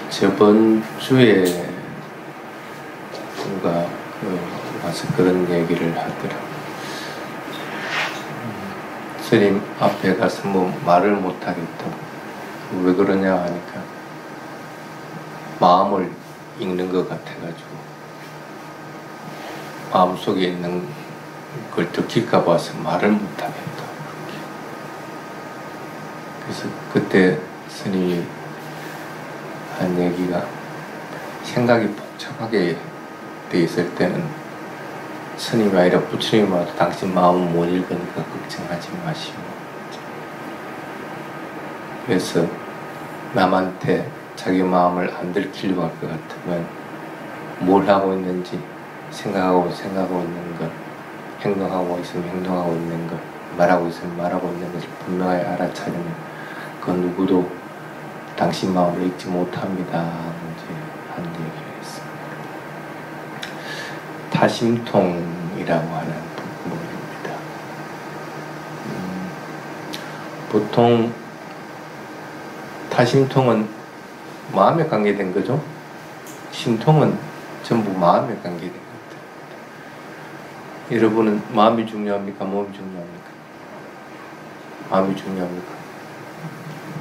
저번 주에 누가 와서 그런 얘기를 하더라고요. 스님 앞에 가서 뭐 말을 못하겠다고. 왜 그러냐 하니까 마음을 읽는 것 같아가지고 마음속에 있는 걸 들킬까 봐서 말을 못하겠다. 그래서 그때 스님이 한 얘기가, 생각이 복잡하게 돼 있을 때는 스님이 아니라 부처님이 와도 당신 마음은 못 읽으니까 걱정하지 마시오. 그래서 남한테 자기 마음을 안 들키려고 할 것 같으면 뭘 하고 있는지 생각하고 있는 것, 행동하고 있으면 행동하고 있는 것, 말하고 있으면 말하고 있는 것을 분명하게 알아차리면 그 누구도 당신 마음을 읽지 못합니다. 한 얘기를 했습니다. 타심통이라고 하는 부분입니다. 보통 타심통은 마음에 관계된 거죠. 심통은 전부 마음에 관계된 것들. 여러분은 마음이 중요합니까? 몸이 중요합니까? 마음이 중요합니까?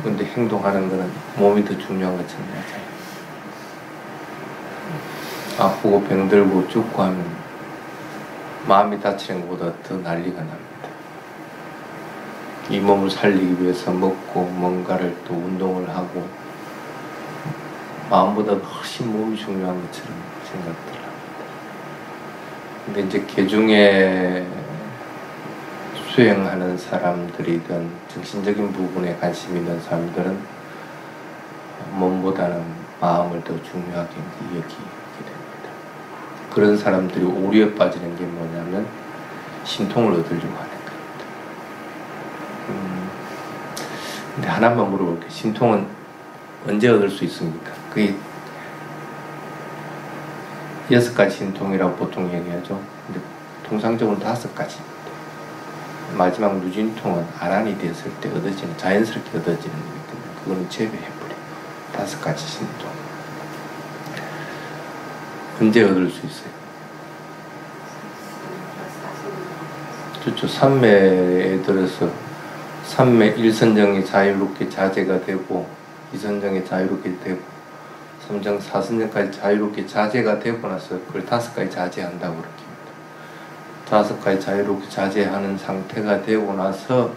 근데 행동하는 거는 몸이 더 중요한 것처럼 하잖아요. 아프고 병들고 죽고 하면 마음이 다치는 것보다 더 난리가 납니다. 이 몸을 살리기 위해서 먹고 뭔가를 또 운동을 하고 마음보다 훨씬 몸이 중요한 것처럼 생각들 합니다. 근데 이제 개중에 수행하는 사람들이든 정신적인 부분에 관심 있는 사람들은 몸보다는 마음을 더 중요하게 여기게 됩니다. 그런 사람들이 오류에 빠지는 게 뭐냐면 신통을 얻으려고 하는 겁니다. 근데 하나만 물어볼게요. 신통은 언제 얻을 수 있습니까? 그게 6가지 신통이라고 보통 얘기하죠. 근데 통상적으로 5가지. 마지막 무진통은 아란이 되었을 때 얻어지는, 자연스럽게 얻어지는 거기 때문에 그거는 제외해버리고 5가지 신통. 언제 얻을 수 있어요? 그렇죠. 삼매에 들어서 삼매 1선정이 자유롭게 자제가 되고 2선정이 자유롭게 되고 3정 4선정까지 자유롭게 자제가 되고 나서 그걸 5가지 자제한다고 그렇게 5가지 자유롭게 자제하는 상태가 되고 나서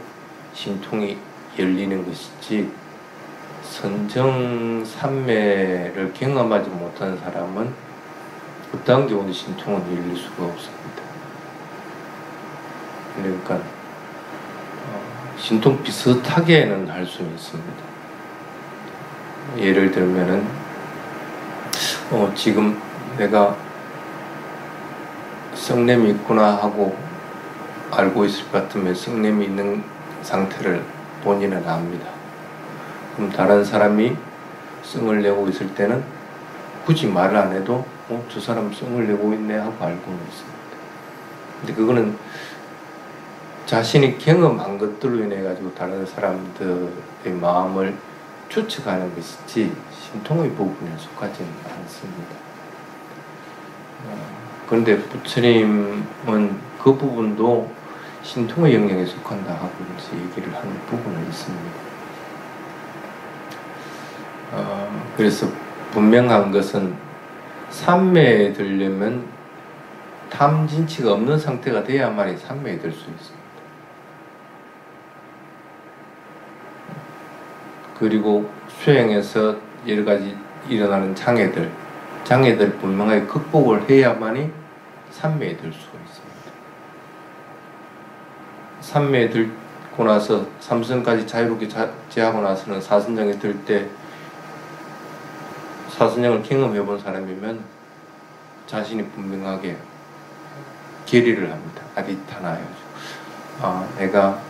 신통이 열리는 것이지, 선정 3매를 경험하지 못한 사람은 어떤 경우도 신통은 열릴 수가 없습니다. 그러니까 신통 비슷하게는 할 수는 있습니다. 예를 들면은 지금 내가 성냄이 있구나 하고 알고 있을 것 같으면 성냄이 있는 상태를 본인은 압니다. 그럼 다른 사람이 성을 내고 있을 때는 굳이 말을 안 해도 저 사람 성을 내고 있네 하고 알고는 있습니다. 근데 그거는 자신이 경험한 것들로 인해 가지고 다른 사람들의 마음을 추측하는 것이지 신통의 부분에 속하지는 않습니다. 그런데 부처님은 그 부분도 신통의 영역에 속한다 하고 이제 얘기를 하는 부분은 있습니다. 그래서 분명한 것은 삼매에 들려면 탐진치가 없는 상태가 돼야만이 삼매에 들 수 있습니다. 그리고 수행에서 여러 가지 일어나는 장애들 분명하게 극복을 해야만이 삼매에 들 수가 있습니다. 삼매에 들고 나서 삼선까지 자유롭게 자제하고 나서는 사선정에 들 때 사선정을 경험해 본 사람이면 자신이 분명하게 결의를 합니다. 아디타나요. 내가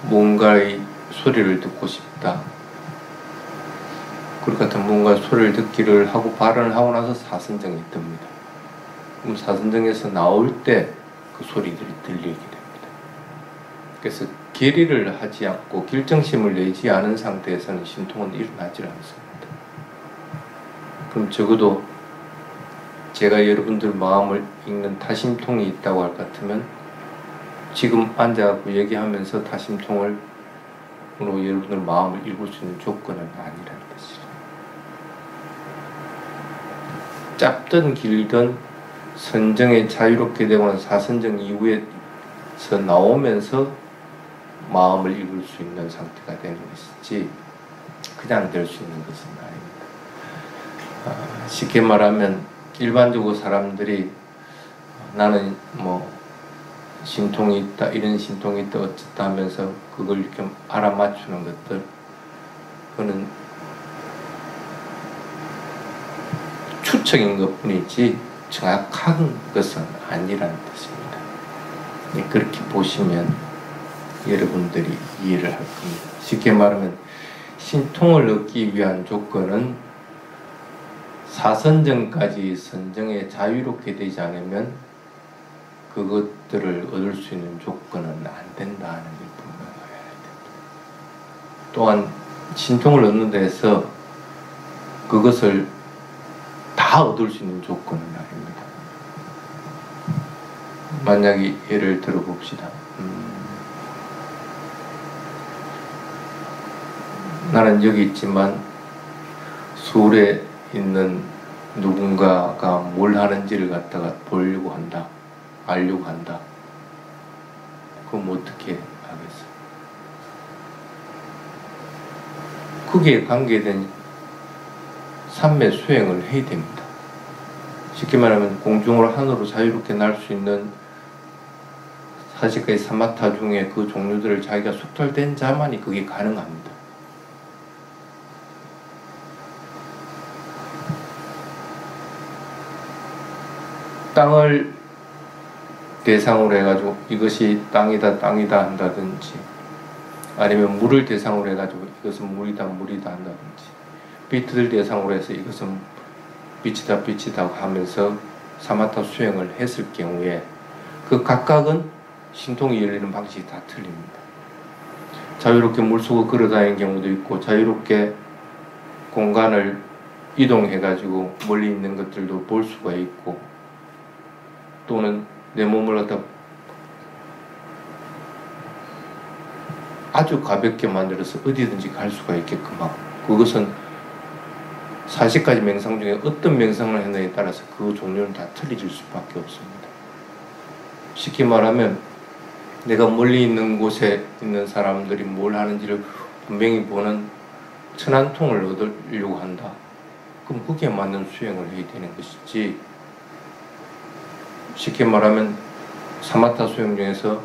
뭔가의 소리를 듣고 싶다. 그럴 것 같으면 뭔가 소리를 듣기를 하고 발언을 하고 나서 사선정이 뜹니다. 그럼 사선정에서 나올 때 그 소리들이 들리게 됩니다. 그래서 결의를 하지 않고 결정심을 내지 않은 상태에서는 신통은 일어나지 않습니다. 그럼 적어도 제가 여러분들 마음을 읽는 타심통이 있다고 할 것 같으면 지금 앉아갖고 얘기하면서 타심통으로 여러분들 마음을 읽을 수 있는 조건은 아니라는 것이죠. 짧든 길든 선정에 자유롭게 되거나 사선정 이후에서 나오면서 마음을 읽을 수 있는 상태가 되는 것이지 그냥 될 수 있는 것은 아닙니다. 쉽게 말하면 일반적으로 사람들이 나는 뭐 신통이 있다, 이런 신통이 있다, 어쨌다 하면서 그걸 이렇게 알아맞추는 것들, 그거는 추측인 것 뿐이지 정확한 것은 아니라는 뜻입니다. 그렇게 보시면 여러분들이 이해를 할 겁니다. 쉽게 말하면 신통을 얻기 위한 조건은 사선정까지 선정에 자유롭게 되지 않으면 그것들을 얻을 수 있는 조건은 안 된다는 게 분명해야 됩니다. 또한 신통을 얻는 데서 그것을 다 얻을 수 있는 조건은 아닙니다. 만약에 예를 들어 봅시다. 나는 여기 있지만 서울에 있는 누군가가 뭘 하는지를 갖다가 보려고 한다, 알려고 한다. 그럼 어떻게 하겠어요? 거기에 관계된 삼매 수행을 해야 됩니다. 쉽게 말하면 공중으로 하늘로 자유롭게 날 수 있는 40가지 사마타 중에 그 종류들을 자기가 숙달된 자만이 그게 가능합니다. 땅을 대상으로 해가지고 이것이 땅이다 한다든지, 아니면 물을 대상으로 해가지고 이것은 물이다 한다든지, 빛을 대상으로 해서 이것은 빛이다 하면서 사마타 수행을 했을 경우에 그 각각은 신통이 열리는 방식이 다 틀립니다. 자유롭게 물속을 걸어다니는 경우도 있고, 자유롭게 공간을 이동해가지고 멀리 있는 것들도 볼 수가 있고, 또는 내 몸을 갖다 아주 가볍게 만들어서 어디든지 갈 수가 있게끔 하고, 그것은 40가지 명상 중에 어떤 명상을 했느냐에 따라서 그 종류는 다 틀려질 수밖에 없습니다. 쉽게 말하면 내가 멀리 있는 곳에 있는 사람들이 뭘 하는지를 분명히 보는 천안통을 얻으려고 한다. 그럼 거기에 맞는 수행을 해야 되는 것이지, 쉽게 말하면 사마타 수행 중에서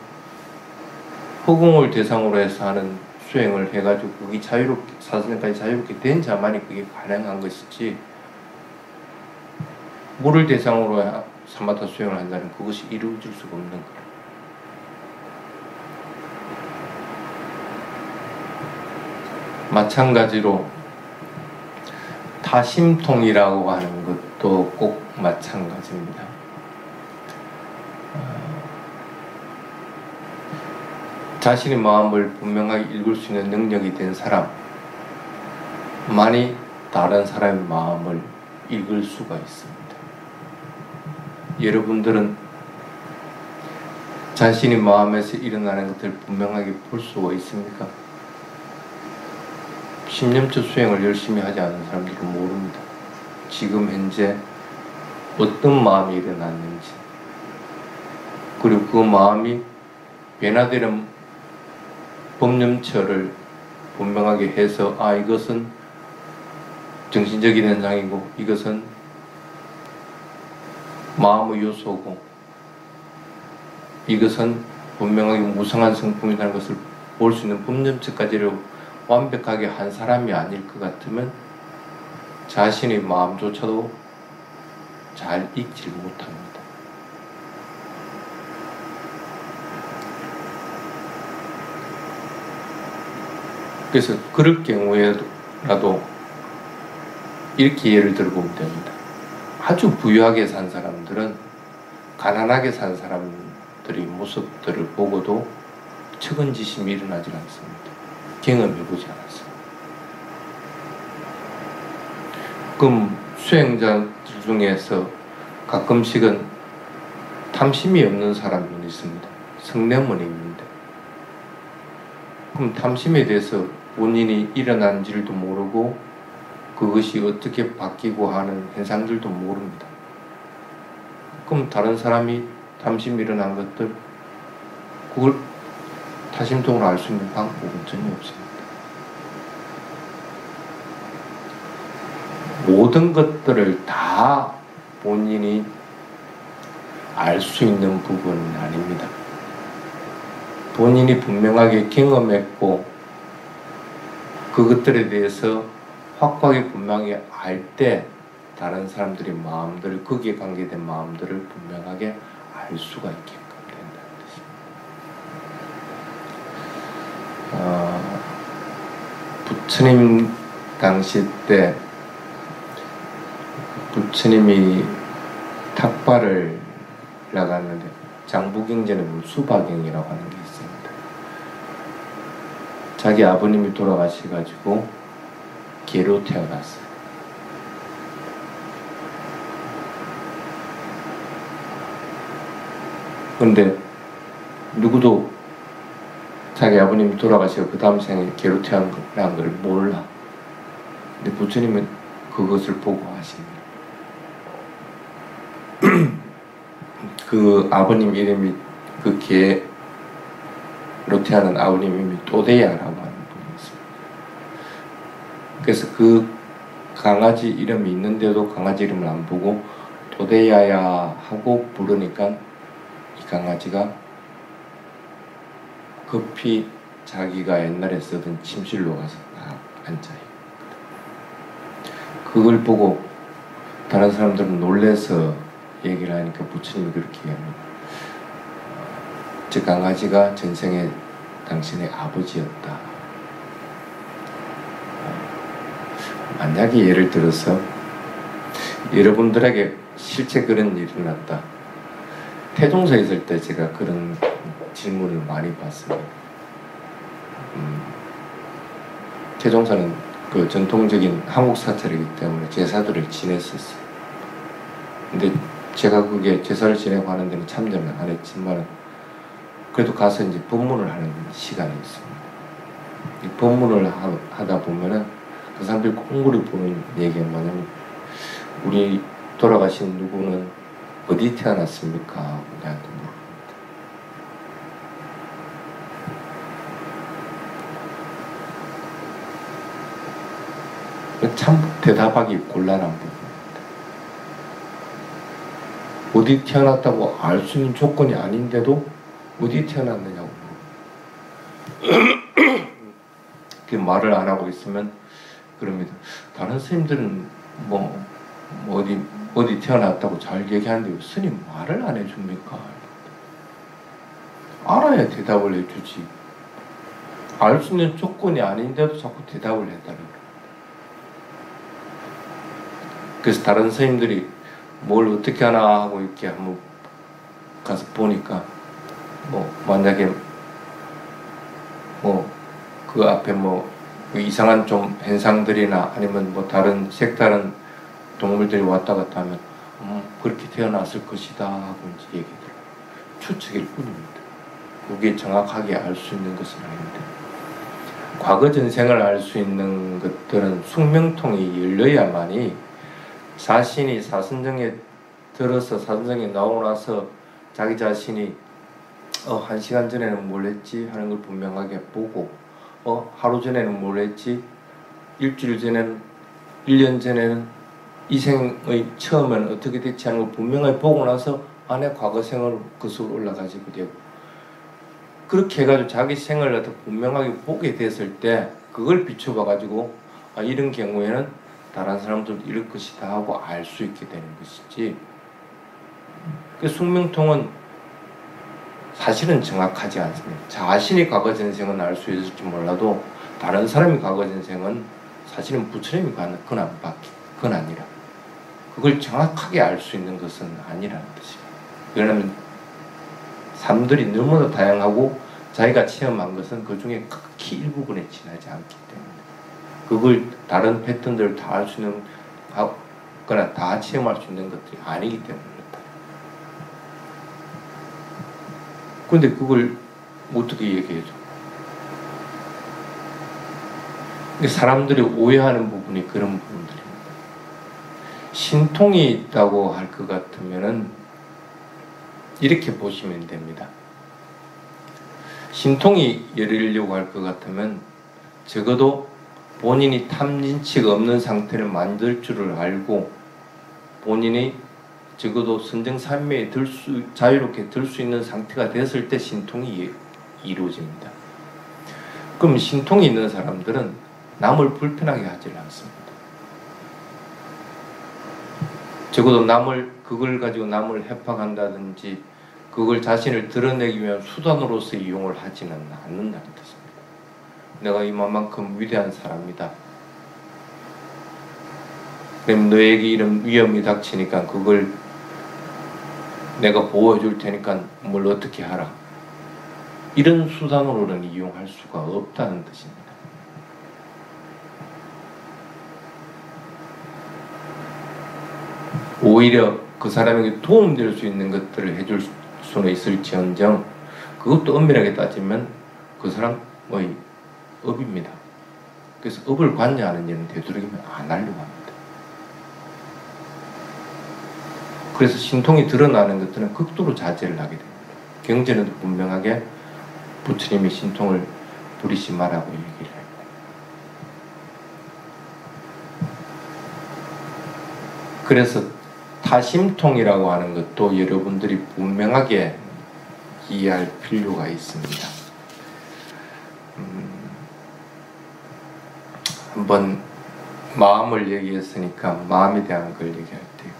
허공을 대상으로 해서 하는 수행을 해가지고 그게 자유롭게, 사선까지 자유롭게 된 자만이 그게 가능한 것이지, 물을 대상으로 사마타 수행을 한다는 그것이 이루어질 수가 없는 거예요. 마찬가지로 타심통이라고 하는 것도 꼭 마찬가지입니다. 자신의 마음을 분명하게 읽을 수 있는 능력이 된 사람만이 다른 사람의 마음을 읽을 수가 있습니다. 여러분들은 자신의 마음에서 일어나는 것들을 분명하게 볼 수가 있습니까? 신념적 수행을 열심히 하지 않은 사람들은 모릅니다. 지금 현재 어떤 마음이 일어났는지, 그리고 그 마음이 변화되는 법념처를 분명하게 해서, 이것은 정신적인 현상이고 이것은 마음의 요소고 이것은 분명하게 무성한 성품이라는 것을 볼 수 있는 법념처까지를 완벽하게 한 사람이 아닐 것 같으면 자신의 마음조차도 잘 읽지 못합니다. 그래서 그럴 경우에라도 이렇게 예를 들어보면 됩니다. 아주 부유하게 산 사람들은 가난하게 산 사람들의 모습들을 보고도 측은지심이 일어나지 않습니다. 경험해보지 않았어요. 그럼 수행자들 중에서 가끔씩은 탐심이 없는 사람은 있습니다. 성내문이 있는데, 그럼 탐심에 대해서 원인이 일어난지도 모르고 그것이 어떻게 바뀌고 하는 현상들도 모릅니다. 그럼 다른 사람이 탐심이 일어난 것들, 그걸 타심통으로 알 수 있는 방법은 전혀 없습니다. 모든 것들을 다 본인이 알 수 있는 부분은 아닙니다. 본인이 분명하게 경험했고 그것들에 대해서 확고하게 분명히 알 때 다른 사람들의 마음들, 거기에 관계된 마음들을 분명하게 알 수가 있게끔 된다는 뜻입니다. 부처님 당시 때 부처님이 탁발을 나갔는데 장부경전에 수바경이라고 하는 게 있습니다. 자기 아버님이 돌아가셔가지고 개로 태어났어요. 근데 누구도 자기 아버님이 돌아가시고 그 다음 생에 개로 태어난 걸 몰라. 근데 부처님은 그것을 보고 하십니다. 그 아버님 이름이, 그 개로 태어난 아버님 이름이 또대야라고 하는 분이 있습니다. 그래서 그 강아지 이름이 있는데도 강아지 이름을 안 보고 또대야야 하고 부르니까 이 강아지가 급히 자기가 옛날에 쓰던 침실로 가서 딱 앉아요. 그걸 보고 다른 사람들은 놀래서 얘기를 하니까 부처님이 그렇게 얘기합니다. 저 강아지가 전생에 당신의 아버지였다. 만약에 예를 들어서 여러분들에게 실제 그런 일이 났다. 태종사에 있을 때 제가 그런 질문을 많이 받습니다. 태종사는 그 전통적인 한국 사찰이기 때문에 제사들을 지냈었어요. 근데 제가 그게 제사를 지내고 하는 데는 참여는 안 했지만 그래도 가서 이제 법문을 하는 시간이 있습니다. 이 법문을 하다 보면은 그 사람들이 꽁그리 보는 얘기가 뭐냐면 우리 돌아가신 누구는 어디 태어났습니까? 나한테 물어봅니다. 참 대답하기 곤란한 부분입니다. 어디 태어났다고 알 수 있는 조건이 아닌데도 어디 태어났느냐고 그 말을 안 하고 있으면 그럽니다. 다른 스님들은 뭐 어디 태어났다고 잘 얘기하는데 스님 말을 안 해줍니까? 알아야 대답을 해주지. 알 수 있는 조건이 아닌데도 자꾸 대답을 해달라고. 그래서 다른 스님들이 뭘 어떻게 하나 하고 이렇게 한번 가서 보니까 뭐 만약에 뭐 그 앞에 뭐 이상한 좀 현상들이나 아니면 뭐 다른 색다른 동물들이 왔다 갔다 하면 그렇게 태어났을 것이다 하고 이제 얘기들 추측일 뿐입니다. 그게 정확하게 알 수 있는 것은 아닌데 과거 전생을 알 수 있는 것들은 숙명통이 열려야만이 자신이 사선정에 들어서 사선정에 나오고 나서 자기 자신이 1시간 전에는 뭘 했지 하는 걸 분명하게 보고 하루 전에는 뭘 했지 일주일 전에는 1년 전에는 이 생의 처음에는 어떻게 됐지 하는 걸 분명하게 보고 나서 안에 과거 생을 거슬러 올라가지고 되고 그렇게 해가지고 자기 생을 분명하게 보게 됐을 때 그걸 비춰봐 가지고 이런 경우에는 다른 사람들도 이럴 것이다 하고 알 수 있게 되는 것이지. 그 숙명통은 사실은 정확하지 않습니다. 자신이 과거 전생은 알 수 있을지 몰라도 다른 사람이 과거 전생은 사실은 부처님이 가는 건 아니라 그걸 정확하게 알 수 있는 것은 아니라는 뜻입니다. 왜냐하면 사람들이 너무나 다양하고 자기가 체험한 것은 그 중에 극히 일부분에 지나지 않기 때문에 그걸 다른 패턴들을 다 알 수 있는 거나 다 체험할 수 있는 것들이 아니기 때문에 그렇다. 근데 그걸 어떻게 얘기해줘? 사람들이 오해하는 부분이 그런 부분들입니다. 신통이 있다고 할 것 같으면은 이렇게 보시면 됩니다. 신통이 열리려고 할 것 같으면 적어도 본인이 탐진치가 없는 상태를 만들 줄을 알고 본인이 적어도 선정산매에 자유롭게 들 수 있는 상태가 됐을 때 신통이 이루어집니다. 그럼 신통이 있는 사람들은 남을 불편하게 하지 않습니다. 적어도 그걸 가지고 남을 협박한다든지 그걸 자신을 드러내기 위한 수단으로서 이용을 하지는 않는다는 뜻입니다. 내가 이만큼 위대한 사람이다. 그럼 너에게 이런 위험이 닥치니까 그걸 내가 보호해 줄 테니까 뭘 어떻게 하라. 이런 수단으로는 이용할 수가 없다는 뜻입니다. 오히려 그 사람에게 도움될 수 있는 것들을 해줄 수는 있을지언정 그것도 엄밀하게 따지면 그 사람의 업입니다. 그래서 업을 관여하는 일은 되도록이면 안 하려고 합니다. 그래서 신통이 드러나는 것들은 극도로 자제를 하게 됩니다. 경전에도 분명하게 부처님이 신통을 부리지 마라고 얘기를 해요. 그래서 타심통이라고 하는 것도 여러분들이 분명하게 이해할 필요가 있습니다. 한번 마음을 얘기했으니까 마음에 대한 걸 얘기할게요.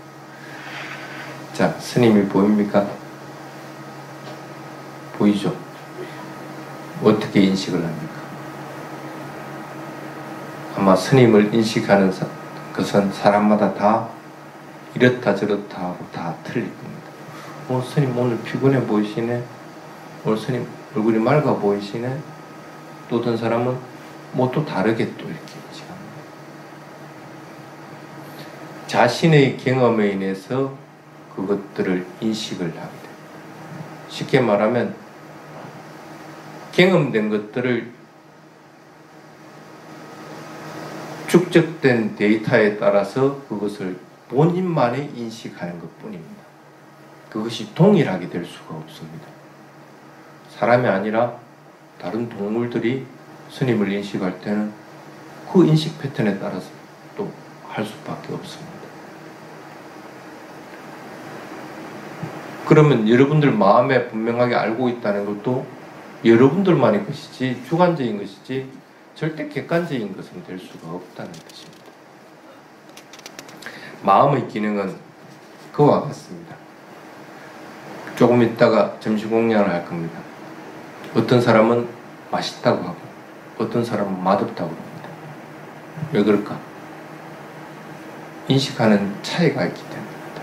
자, 스님이 보입니까? 보이죠? 어떻게 인식을 합니까? 아마 스님을 인식하는 것은 사람마다 다 이렇다 저렇다 하고 다 틀릴 겁니다. 스님 오늘 피곤해 보이시네. 오늘 스님 얼굴이 맑아 보이시네. 또 어떤 사람은 또 다르게 또 이렇게 인식합니다. 자신의 경험에 인해서 그것들을 인식을 하게 됩니다. 쉽게 말하면 경험된 것들을 축적된 데이터에 따라서 그것을 본인만이 인식하는 것뿐입니다. 그것이 동일하게 될 수가 없습니다. 사람이 아니라 다른 동물들이 스님을 인식할 때는 그 인식 패턴에 따라서 또 할 수밖에 없습니다. 그러면 여러분들 마음에 분명하게 알고 있다는 것도 여러분들만의 것이지 주관적인 것이지 절대 객관적인 것은 될 수가 없다는 뜻입니다. 마음의 기능은 그와 같습니다. 조금 있다가 점심 공양을 할 겁니다. 어떤 사람은 맛있다고 하고 어떤 사람은 맛없다고 합니다. 왜 그럴까? 인식하는 차이가 있기 때문입니다.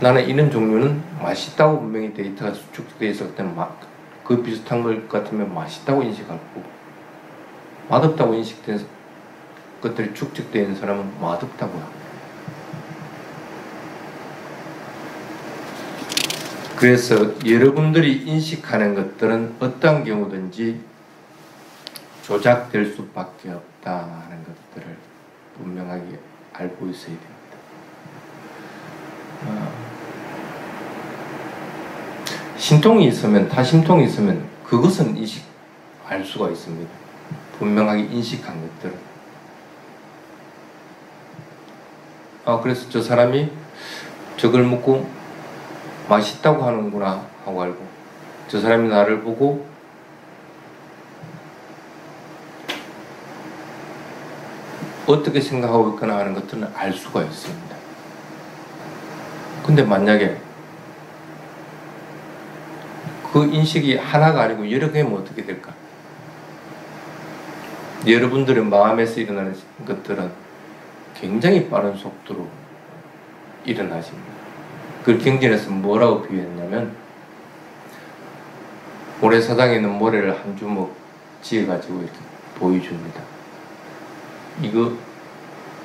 나는 이런 종류는 맛있다고 분명히 데이터가 수축되어 있을 때는 그 비슷한 것 같으면 맛있다고 인식하고 맛없다고 인식된 것들이 축적되어 있는 사람은 맛없다고 합니다. 그래서 여러분들이 인식하는 것들은 어떤 경우든지 조작될 수밖에 없다는 것들을 분명하게 알고 있어야 됩니다. 신통이 있으면, 타심통이 있으면 그것은 알 수가 있습니다. 분명하게 인식한 것들은. 그래서 저 사람이 저걸 먹고 맛있다고 하는구나 하고 알고, 저 사람이 나를 보고 어떻게 생각하고 있거나 하는 것들은 알 수가 있습니다. 근데 만약에 그 인식이 하나가 아니고 여러 개면 어떻게 될까? 여러분들의 마음에서 일어나는 것들은 굉장히 빠른 속도로 일어나십니다. 그걸 경전에서 뭐라고 비유했냐면 모래사장에 있는 모래를 한 주먹 지어가지고 이렇게 보여줍니다. 이거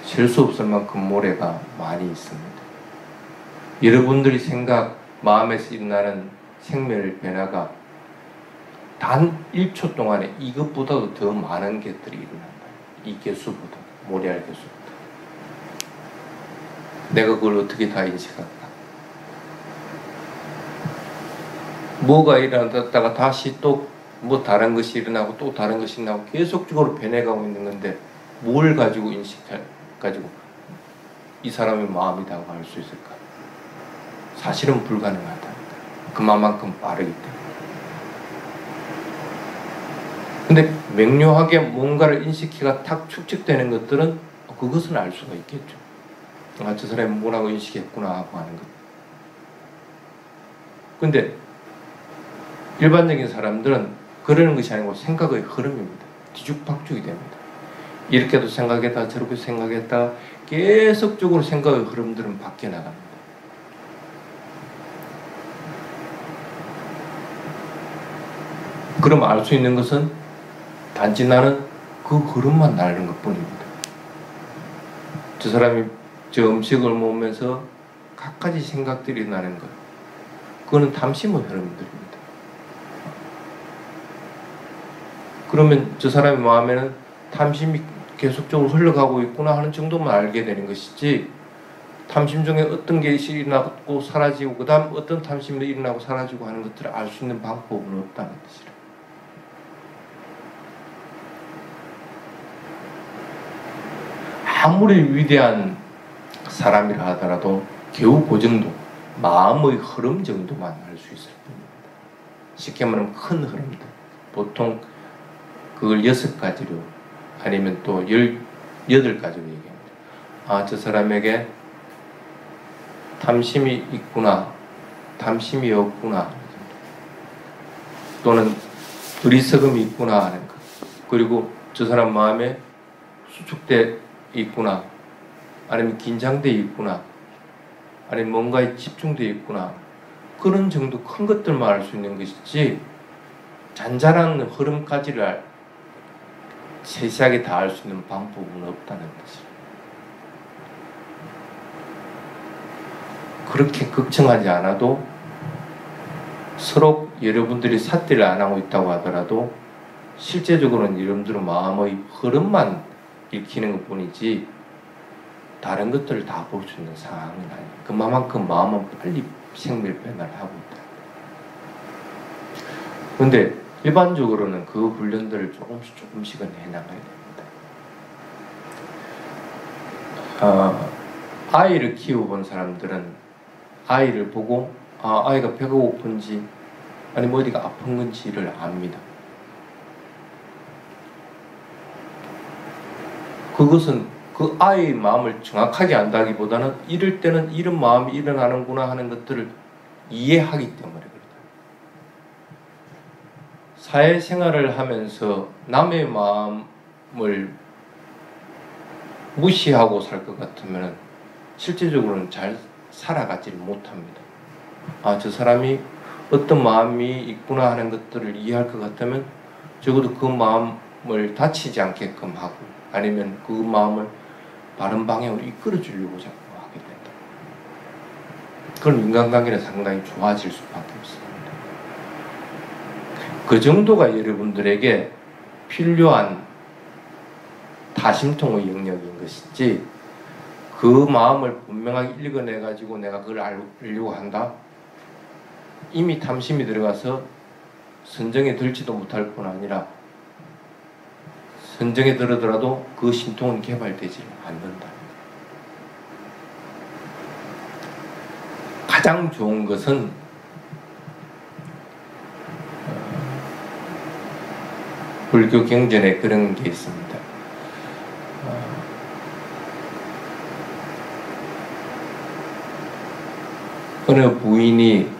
셀 수 없을 만큼 모래가 많이 있습니다. 여러분들이 마음에서 일어나는 생멸 변화가 단 1초 동안에 이것보다도 더 많은 것들이 일어난다. 이 개수보다, 모래알 개수보다. 내가 그걸 어떻게 다 인식할까? 뭐가 일어났다가 다시 또 뭐 다른 것이 일어나고 또 다른 것이 일어나고 계속적으로 변해가고 있는 건데 뭘 가지고 가지고 이 사람의 마음이라고 할 수 있을까? 사실은 불가능하다. 그만큼 빠르기 때문에. 근데 명료하게 뭔가를 인식해가 탁 축적되는 것들은 그것은 알 수가 있겠죠. 아, 저 사람이 뭐라고 인식했구나 하고 하는 것. 근데 일반적인 사람들은 그러는 것이 아니고 생각의 흐름입니다. 뒤죽박죽이 됩니다. 이렇게도 생각했다 저렇게 생각했다 계속적으로 생각의 흐름들은 바뀌어 나갑니다. 그럼 알 수 있는 것은 단지 나는 그 흐름만 나르는 것뿐입니다. 저 사람이 저 음식을 먹으면서 갖가지 생각들이 나는 것, 그거는 탐심의 흐름들입니다. 그러면 저 사람의 마음에는 탐심이 계속적으로 흘러가고 있구나 하는 정도만 알게 되는 것이지, 탐심 중에 어떤 게 일어나고 사라지고 그 다음 어떤 탐심이 일어나고 사라지고 하는 것들을 알 수 있는 방법은 없다는 것이라. 아무리 위대한 사람이라 하더라도 겨우 그 정도, 마음의 흐름 정도만 알 수 있을 뿐입니다. 쉽게 말하면 큰 흐름들, 보통 그걸 6가지로 아니면 또 18가지로 얘기합니다. 아, 저 사람에게 탐심이 있구나, 탐심이 없구나, 또는 어리석음이 있구나 하는 것, 그리고 저 사람 마음에 수축돼 있구나, 아니면 긴장돼 있구나, 아니면 뭔가에 집중돼 있구나, 그런 정도 큰 것들만 알 수 있는 것이지 잔잔한 흐름까지를 세세하게 다 알 수 있는 방법은 없다는 것이죠. 그렇게 걱정하지 않아도, 서로 여러분들이 삿대를 안 하고 있다고 하더라도 실제적으로는 여러분들의 마음의 흐름만 읽히는 것 뿐이지 다른 것들을 다 볼 수 있는 상황은 아니에요. 그만큼 마음은 빨리 생멸 변화를 하고 있다. 그런데 일반적으로는 그 훈련들을 조금씩은 해나가야 됩니다. 아이를 키워본 사람들은 아이를 보고 아이가 배가 고픈지 아니면 어디가 아픈 건지를 압니다. 그것은 그 아이의 마음을 정확하게 안다기보다는 이럴 때는 이런 마음이 일어나는구나 하는 것들을 이해하기 때문에 그렇다. 사회생활을 하면서 남의 마음을 무시하고 살 것 같으면 실제적으로는 잘 살아가지 못합니다. 아, 저 사람이 어떤 마음이 있구나 하는 것들을 이해할 것 같으면 적어도 그 마음을 다치지 않게끔 하고, 아니면 그 마음을 바른 방향으로 이끌어 주려고 자꾸 하게 된다. 그럼 인간관계는 상당히 좋아질 수밖에 없습니다. 그 정도가 여러분들에게 필요한 다심통의 영역인 것이지, 그 마음을 분명하게 읽어내가지고 내가 그걸 알려고 한다? 이미 탐심이 들어가서 선정에 들지도 못할 뿐 아니라 선정에 들어더라도 그 신통은 개발되지 않는다. 가장 좋은 것은 불교 경전에 그런 게 있습니다. 어느 부인이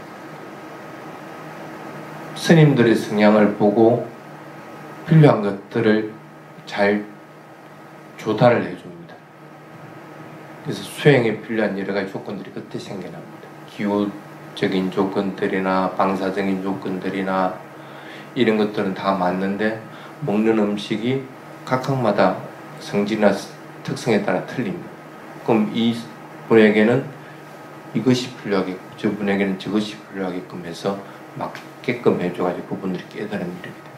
스님들의 성향을 보고 필요한 것들을 잘 조달을 해줍니다. 그래서 수행에 필요한 여러 가지 조건들이 그때 생겨납니다. 기후적인 조건들이나 방사적인 조건들이나 이런 것들은 다 맞는데 먹는 음식이 각각마다 성질이나 특성에 따라 틀립니다. 그럼 이 분에게는 이것이 필요하겠고 저분에게는 저것이 필요하게끔 해서 맞게끔 해줘가지고 그분들이 깨달음이 이르게 됩니다.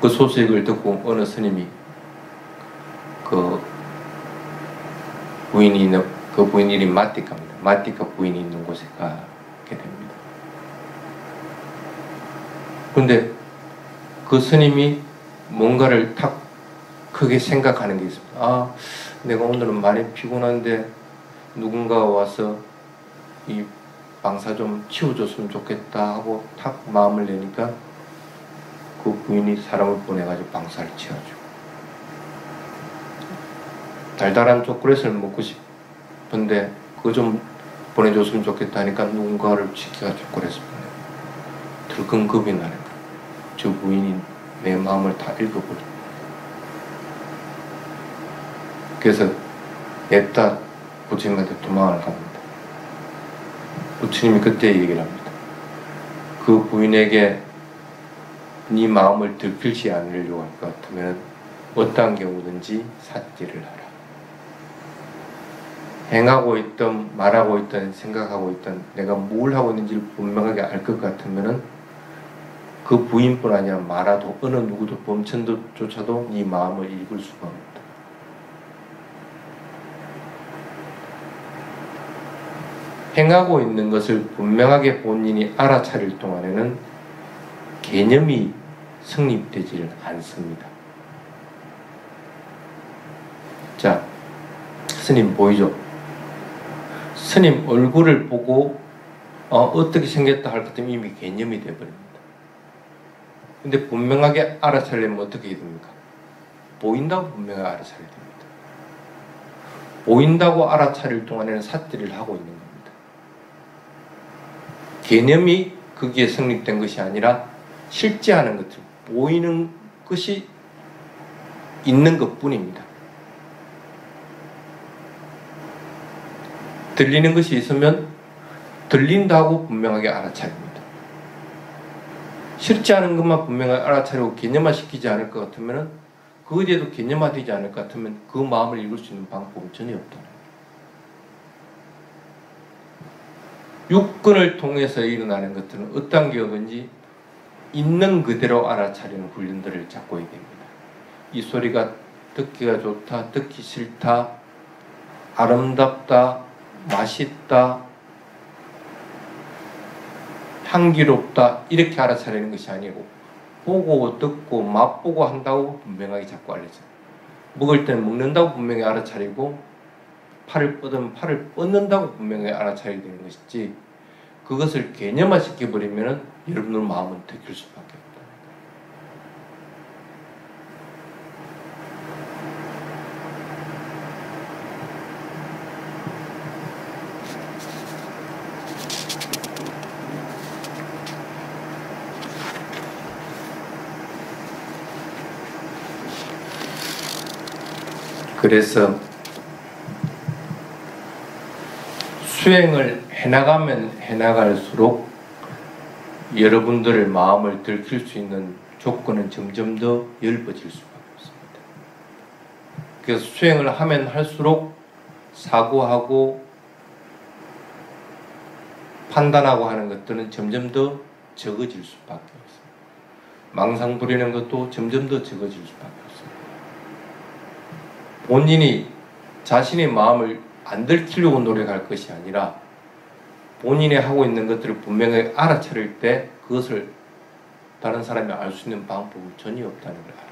그 소식을 듣고 어느 스님이 그 부인이 있는 그 부인 이름이 마띠카입니다. 마띠카 부인이 있는 곳에 가게 됩니다. 근데 그 스님이 뭔가를 탁 크게 생각하는 게 있습니다. 아, 내가 오늘은 많이 피곤한데 누군가가 와서 이 방사 좀 치워줬으면 좋겠다 하고 탁 마음을 내니까 그 부인이 사람을 보내가지고 방사를 치워주고, 달달한 초콜릿을 먹고 싶은데 그거 좀 보내줬으면 좋겠다 하니까 누군가를 시켜가 초콜릿을 보내고, 들큰 겁이 나는 거예요. 저 부인이 내 마음을 다 읽어버립니다. 그래서 냅다 부처님한테 도망을 갑니다. 부처님이 그때 얘기를 합니다. 그 부인에게 네 마음을 들키지 않으려고 할 것 같으면 어떠한 경우든지 삿질을 하라. 행하고 있든 말하고 있든 생각하고 있든 내가 뭘 하고 있는지를 분명하게 알 것 같으면은 그 부인뿐 아니라 말아도 어느 누구도 범천도조차도 네 마음을 읽을 수가 없다. 행하고 있는 것을 분명하게 본인이 알아차릴 동안에는 개념이 성립되지를 않습니다. 자, 스님 보이죠? 스님 얼굴을 보고 어떻게 생겼다 할 것 같으면 이미 개념이 되어버립니다. 근데 분명하게 알아차리려면 어떻게 해야 됩니까? 보인다고 분명하게 알아차려야 됩니다. 보인다고 알아차릴 동안에는 삿질을 하고 있는 겁니다. 개념이 거기에 성립된 것이 아니라 실제하는 것들, 보이는 것이 있는 것뿐입니다. 들리는 것이 있으면 들린다고 분명하게 알아차립니다. 실제하는 것만 분명하게 알아차리고 개념화 시키지 않을 것 같으면, 그거에 대해서 개념화되지 않을 것 같으면 그 마음을 읽을 수 있는 방법은 전혀 없다. 육근을 통해서 일어나는 것들은 어떤 경우든지 있는 그대로 알아차리는 훈련들을 잡고 있게 됩니다. 이 소리가 듣기가 좋다, 듣기 싫다, 아름답다, 맛있다, 향기롭다 이렇게 알아차리는 것이 아니고 보고 듣고 맛보고 한다고 분명하게 자꾸 알려져요. 먹을 때는 먹는다고 분명히 알아차리고 팔을 뻗으면 팔을 뻗는다고 분명히 알아차려야 되는 것이지, 그것을 개념화 시켜버리면 여러분들 마음은 들킬 수밖에 없다. 그래서 수행을 해나가면 해나갈수록 여러분들의 마음을 들킬 수 있는 조건은 점점 더 엷어질 수밖에 없습니다. 그래서 수행을 하면 할수록 사고하고 판단하고 하는 것들은 점점 더 적어질 수밖에 없습니다. 망상 부리는 것도 점점 더 적어질 수밖에 없습니다. 본인이 자신의 마음을 안 들키려고 노력할 것이 아니라 본인이 하고 있는 것들을 분명히 알아차릴 때 그것을 다른 사람이 알 수 있는 방법은 전혀 없다는 걸 알아요.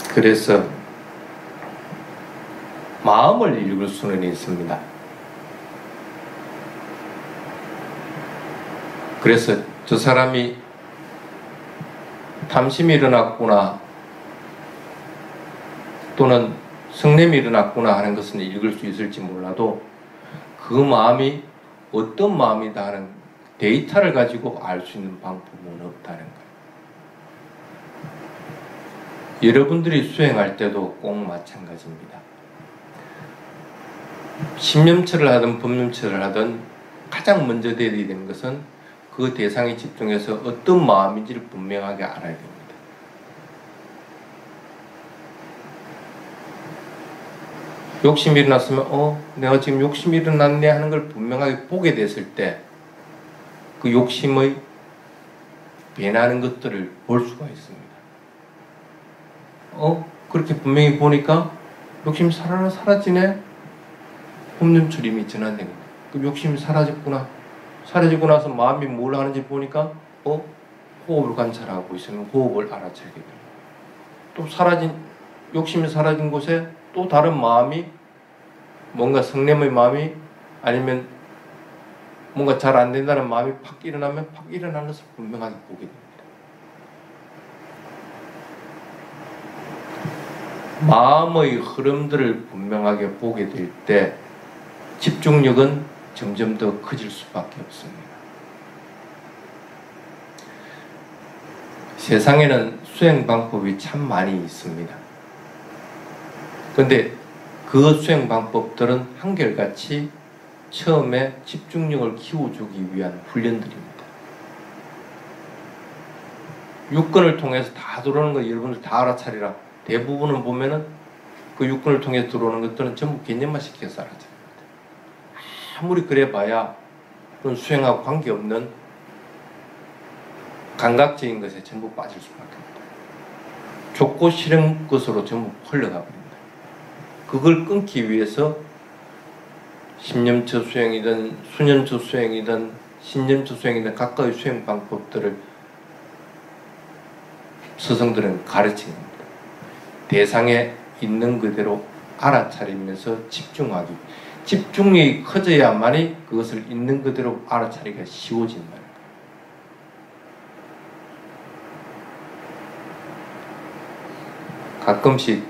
그래서 마음을 읽을 수는 있습니다. 그래서 저 사람이 탐심이 일어났구나 또는 성냄이 일어났구나 하는 것은 읽을 수 있을지 몰라도 그 마음이 어떤 마음이다 하는 데이터를 가지고 알 수 있는 방법은 없다는 거예요. 여러분들이 수행할 때도 꼭 마찬가지입니다. 신념처를 하든 법념처를 하든 가장 먼저 되어야 되는 것은 그 대상에 집중해서 어떤 마음인지를 분명하게 알아야 됩니다. 욕심이 일어났으면 내가 지금 욕심이 일어났네 하는 걸 분명하게 보게 됐을 때 그 욕심의 변하는 것들을 볼 수가 있습니다. 그렇게 분명히 보니까 욕심이 사라지네? 법념처럼 이미 전환된 거예요. 그 욕심이 사라졌구나. 사라지고 나서 마음이 뭘 하는지 보니까 호흡을 관찰하고 있으면 호흡을 알아차리게 됩니다. 또 욕심이 사라진 곳에 또 다른 마음이 뭔가 성냄의 마음이 아니면 뭔가 잘 안 된다는 마음이 팍 일어나면 팍 일어나는 것을 분명하게 보게 됩니다. 마음의 흐름들을 분명하게 보게 될 때 집중력은 점점 더 커질 수밖에 없습니다. 세상에는 수행 방법이 참 많이 있습니다. 그런데 그 수행 방법들은 한결같이 처음에 집중력을 키워주기 위한 훈련들입니다. 육근을 통해서 다 들어오는 거 여러분들 다 알아차리라. 대부분은 보면은 그 육근을 통해서 들어오는 것들은 전부 개념화 시켜서 알아차립니다. 아무리 그래봐야 그런 수행하고 관계없는 감각적인 것에 전부 빠질 수밖에 없다. 좋고 싫은 것으로 전부 흘러가 버립니다. 그걸 끊기 위해서 십념처 수행이든 수념처 수행이든 신념처 수행이든 각각의 수행 방법들을 스승들은 가르친 겁니다. 대상에 있는 그대로 알아차리면서 집중하기. 집중력이 커져야만이 그것을 있는 그대로 알아차리기가 쉬워진다. 가끔씩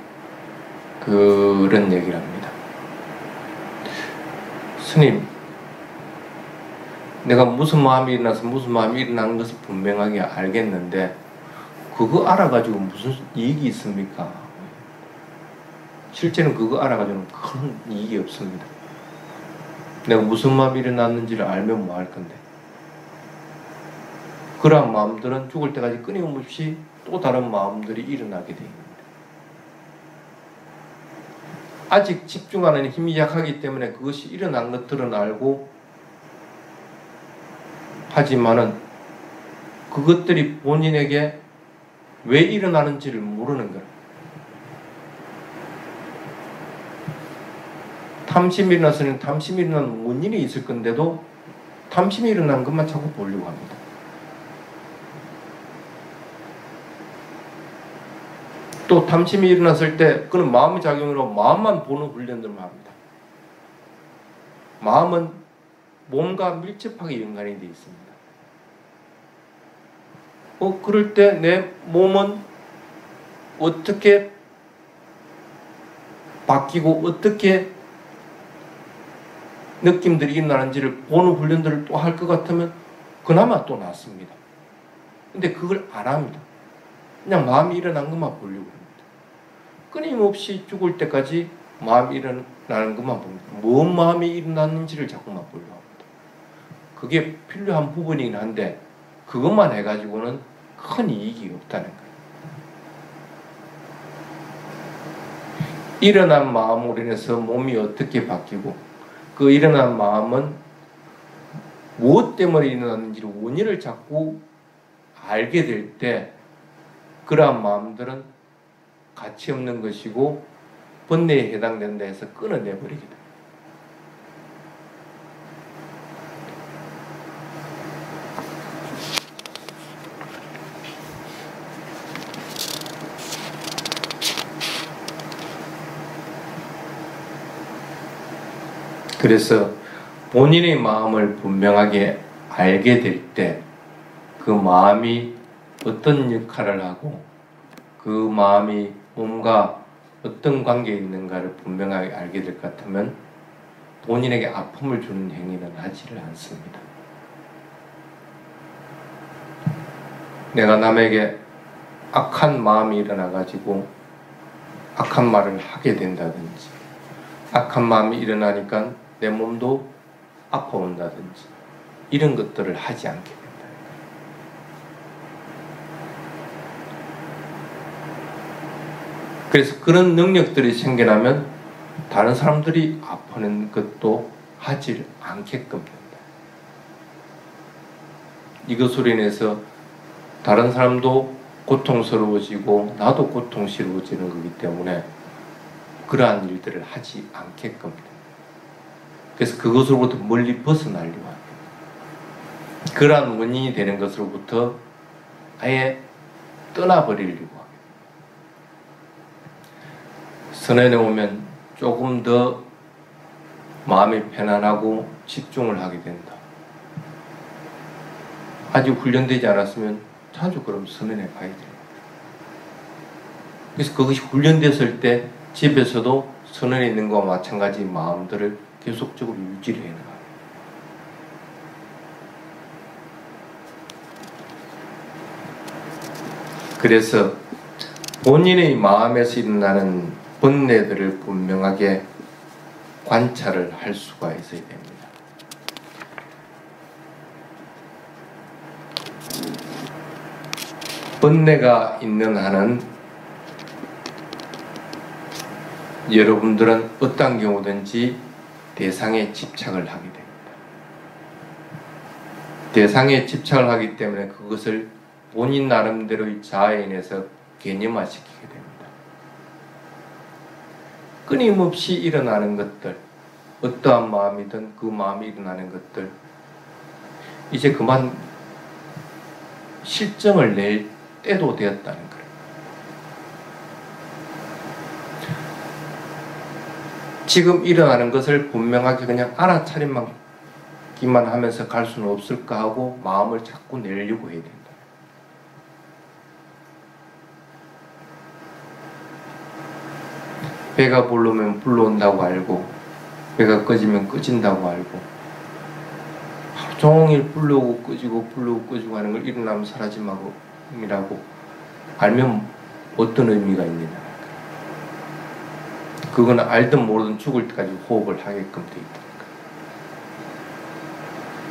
그런 얘기를 합니다. 스님, 내가 무슨 마음이 일어나서 무슨 마음이 일어나는 것을 분명하게 알겠는데 그거 알아가지고 무슨 이익이 있습니까? 실제는 그거 알아가지고는 큰 이익이 없습니다. 내가 무슨 마음이 일어났는지를 알면 뭐 할 건데. 그러한 마음들은 죽을 때까지 끊임없이 또 다른 마음들이 일어나게 됩니다. 아직 집중하는 힘이 약하기 때문에 그것이 일어난 것들은 알고 하지만은 그것들이 본인에게 왜 일어나는지를 모르는 거예요. 탐심이 일어났으니 탐심이 일어나는 원인이 있을 건데도 탐심이 일어나는 것만 자꾸 보려고 합니다. 또 탐심이 일어났을 때 그는 마음의 작용으로 마음만 보는 훈련들만 합니다. 마음은 몸과 밀접하게 연관이 되어 있습니다. 그럴 때 내 몸은 어떻게 바뀌고 어떻게 느낌들이 일어나는지를 보는 훈련들을 또 할 것 같으면 그나마 또 낫습니다. 근데 그걸 안 합니다. 그냥 마음이 일어난 것만 보려고 합니다. 끊임없이 죽을 때까지 마음이 일어나는 것만 봅니다. 뭔 마음이 일어났는지를 자꾸만 보려고 합니다. 그게 필요한 부분이긴 한데 그것만 해가지고는 큰 이익이 없다는 거예요. 일어난 마음으로 인해서 몸이 어떻게 바뀌고 그 일어난 마음은 무엇 때문에 일어났는지를 원인을 자꾸 알게 될 때 그러한 마음들은 가치 없는 것이고 번뇌에 해당된다 해서 끊어내버리게 됩니다. 그래서 본인의 마음을 분명하게 알게 될 때 그 마음이 어떤 역할을 하고 그 마음이 몸과 어떤 관계에 있는가를 분명하게 알게 될 것 같으면 본인에게 아픔을 주는 행위는 하지를 않습니다. 내가 남에게 악한 마음이 일어나가지고 악한 말을 하게 된다든지, 악한 마음이 일어나니까 내 몸도 아파온다든지, 이런 것들을 하지 않게 된다. 그래서 그런 능력들이 생겨나면 다른 사람들이 아파하는 것도 하지 않게끔 된다. 이것으로 인해서 다른 사람도 고통스러워지고 나도 고통스러워지는 거기 때문에 그러한 일들을 하지 않게끔 된다. 그래서 그것으로부터 멀리 벗어나려고 합니다. 그러한 원인이 되는 것으로부터 아예 떠나버리려고 합니다. 선언에 오면 조금 더 마음이 편안하고 집중을 하게 된다. 아직 훈련되지 않았으면 자주 그럼 선언에 가야 됩니다. 그래서 그것이 훈련됐을 때 집에서도 선언에 있는 것과 마찬가지 마음들을 계속적으로 유지를 해나가요. 그래서 본인의 마음에서 일어나는 번뇌들을 분명하게 관찰을 할 수가 있어야 됩니다. 번뇌가 있는 한은 여러분들은 어떤 경우든지 대상에 집착을 하게 됩니다. 대상에 집착을 하기 때문에 그것을 본인 나름대로의 자아에 인해서 개념화시키게 됩니다. 끊임없이 일어나는 것들, 어떠한 마음이든 그 마음이 일어나는 것들, 이제 그만 실정을 낼 때도 되었다는 거예요. 지금 일어나는 것을 분명하게 그냥 알아차림만 하면서 갈 수는 없을까 하고 마음을 자꾸 내려고 해야 된다. 배가 부르면 불러온다고 알고, 배가 꺼지면 꺼진다고 알고, 하루 종일 불러오고 꺼지고 불러오고 꺼지고 하는 걸 일어나면 사라짐이라고 알면 어떤 의미가 있느냐. 그건 알든 모르든 죽을 때까지 호흡을 하게끔 되어 있다.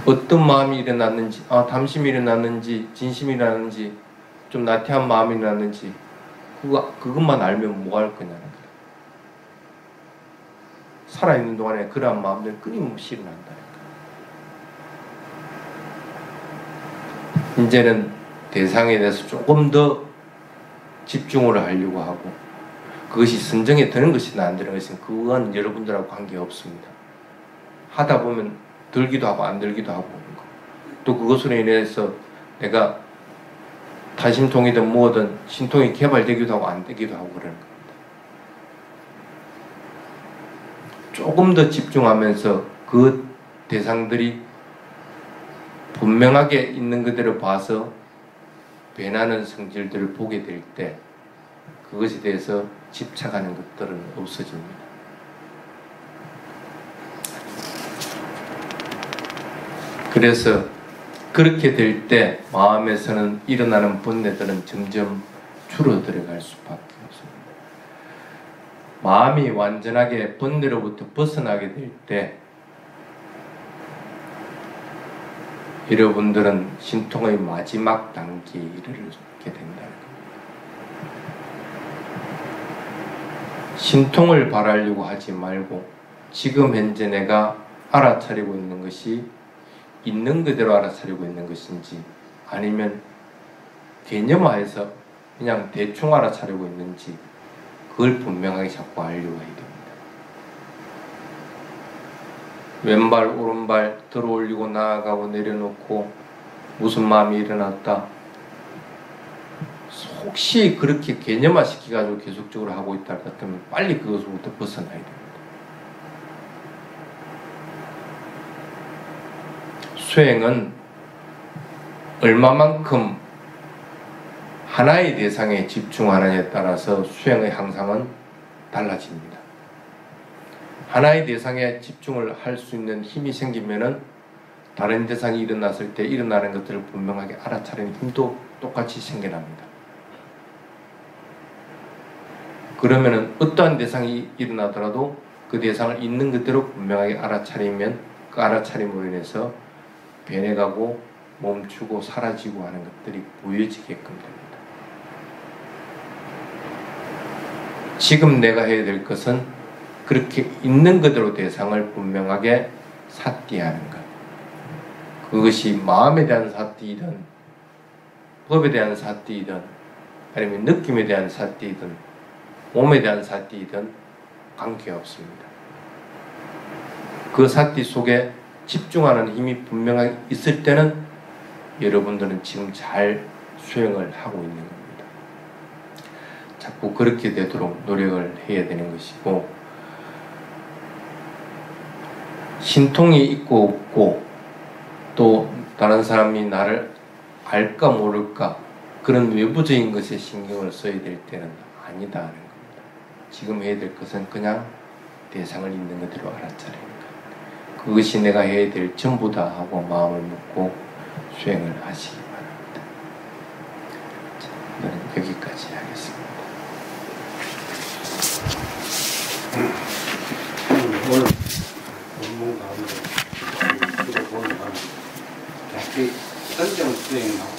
어떤 마음이 일어났는지, 담심이 일어났는지, 진심이 일어났는지, 좀 나태한 마음이 일어났는지, 그것만 알면 뭐 할 거냐는 거예요. 살아있는 동안에 그러한 마음들이 끊임없이 일어난다는 거예요. 이제는 대상에 대해서 조금 더 집중을 하려고 하고, 그것이 선정에 드는 것이나 안 드는 것은 그건 여러분들하고 관계없습니다. 하다 보면 들기도 하고 안 들기도 하고, 또 그것으로 인해서 내가 다심통이든 뭐든 신통이 개발되기도 하고 안 되기도 하고 그러는 겁니다. 조금 더 집중하면서 그 대상들이 분명하게 있는 그대로 봐서 변하는 성질들을 보게 될 때 그것에 대해서 집착하는 것들은 없어집니다. 그래서 그렇게 될 때 마음에서는 일어나는 번뇌들은 점점 줄어들어갈 수밖에 없습니다. 마음이 완전하게 번뇌로부터 벗어나게 될 때 여러분들은 신통의 마지막 단계에 이르게 된다는 겁니다. 신통을 바라려고 하지 말고 지금 현재 내가 알아차리고 있는 것이 있는 그대로 알아차리고 있는 것인지 아니면 개념화해서 그냥 대충 알아차리고 있는지 그걸 분명하게 자꾸 알려고 해야 됩니다. 왼발 오른발 들어올리고 나아가고 내려놓고 무슨 마음이 일어났다. 혹시 그렇게 개념화시켜가지고 계속적으로 하고 있다 같으면 빨리 그것으로부터 벗어나야 됩니다. 수행은 얼마만큼 하나의 대상에 집중하느냐에 따라서 수행의 향상은 달라집니다. 하나의 대상에 집중을 할 수 있는 힘이 생기면은 다른 대상이 일어났을 때 일어나는 것들을 분명하게 알아차리는 힘도 똑같이 생겨납니다. 그러면은 어떠한 대상이 일어나더라도 그 대상을 있는 그대로 분명하게 알아차리면 그 알아차림으로 인해서 변해가고 멈추고 사라지고 하는 것들이 보여지게끔 됩니다. 지금 내가 해야 될 것은 그렇게 있는 그대로 대상을 분명하게 삿대하는 것. 그것이 마음에 대한 삿대이든 법에 대한 삿대이든 아니면 느낌에 대한 삿대이든 몸에 대한 삿대이든 관계없습니다. 그 삿대 속에 집중하는 힘이 분명하게 있을 때는 여러분들은 지금 잘 수행을 하고 있는 겁니다. 자꾸 그렇게 되도록 노력을 해야 되는 것이고, 신통이 있고 없고 또 다른 사람이 나를 알까 모를까 그런 외부적인 것에 신경을 써야 될 때는 아니다 하는 겁니다. 지금 해야 될 것은 그냥 대상을 있는 그대로 알아차리는 것. 그것이 내가 해야 될 전부다 하고 마음을 먹고 수행을 하시기 바랍니다. 자, 오늘은 여기까지 하겠습니다. 오늘 본문 가운데 이거 보면 자기 선정 수행하고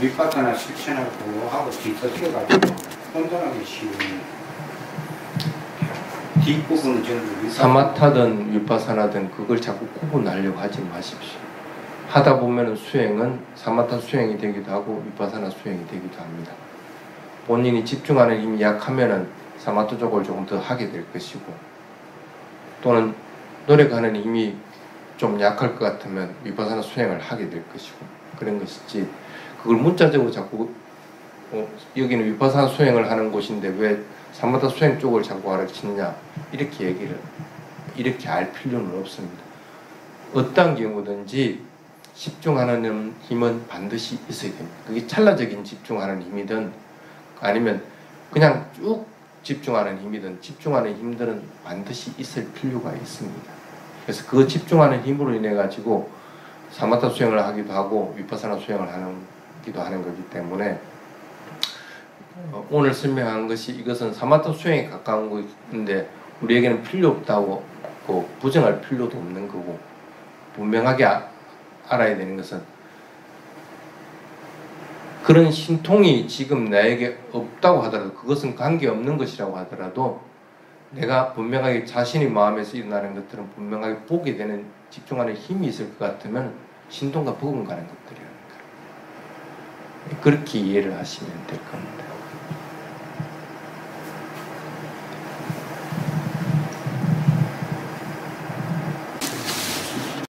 윗바탕나 실천하고 하고 뒤섞여가지고 혼돈하기 쉬운 뒷부분은 전부 사마타든 위파사나든 그걸 자꾸 구분하려고 하지 마십시오. 하다 보면 수행은 사마타 수행이 되기도 하고 위파사나 수행이 되기도 합니다. 본인이 집중하는 힘이 약하면은 사마타 쪽을 조금 더 하게 될 것이고, 또는 노력하는 힘이 좀 약할 것 같으면 위파사나 수행을 하게 될 것이고, 그런 것이지 그걸 문자적으로 자꾸 여기는 위파사나 수행을 하는 곳인데 왜 사마타 수행 쪽을 자꾸 가르치느냐 이렇게 이렇게 알 필요는 없습니다. 어떤 경우든지 집중하는 힘은 반드시 있어야 됩니다. 그게 찰나적인 집중하는 힘이든 아니면 그냥 쭉 집중하는 힘이든 집중하는 힘들은 반드시 있을 필요가 있습니다. 그래서 그 집중하는 힘으로 인해 가지고 사마타 수행을 하기도 하고 위파사나 수행을 하기도 하는 거기 때문에 오늘 설명한 것이 이것은 사마타 수행에 가까운 것인데 우리에게는 필요 없다고 부정할 필요도 없는 거고, 분명하게 알아야 되는 것은 그런 신통이 지금 나에게 없다고 하더라도, 그것은 관계없는 것이라고 하더라도 내가 분명하게 자신의 마음에서 일어나는 것들은 분명하게 보게 되는 집중하는 힘이 있을 것 같으면 신통과 버금가는 것들이라는 거예요. 그렇게 이해를 하시면 될 겁니다.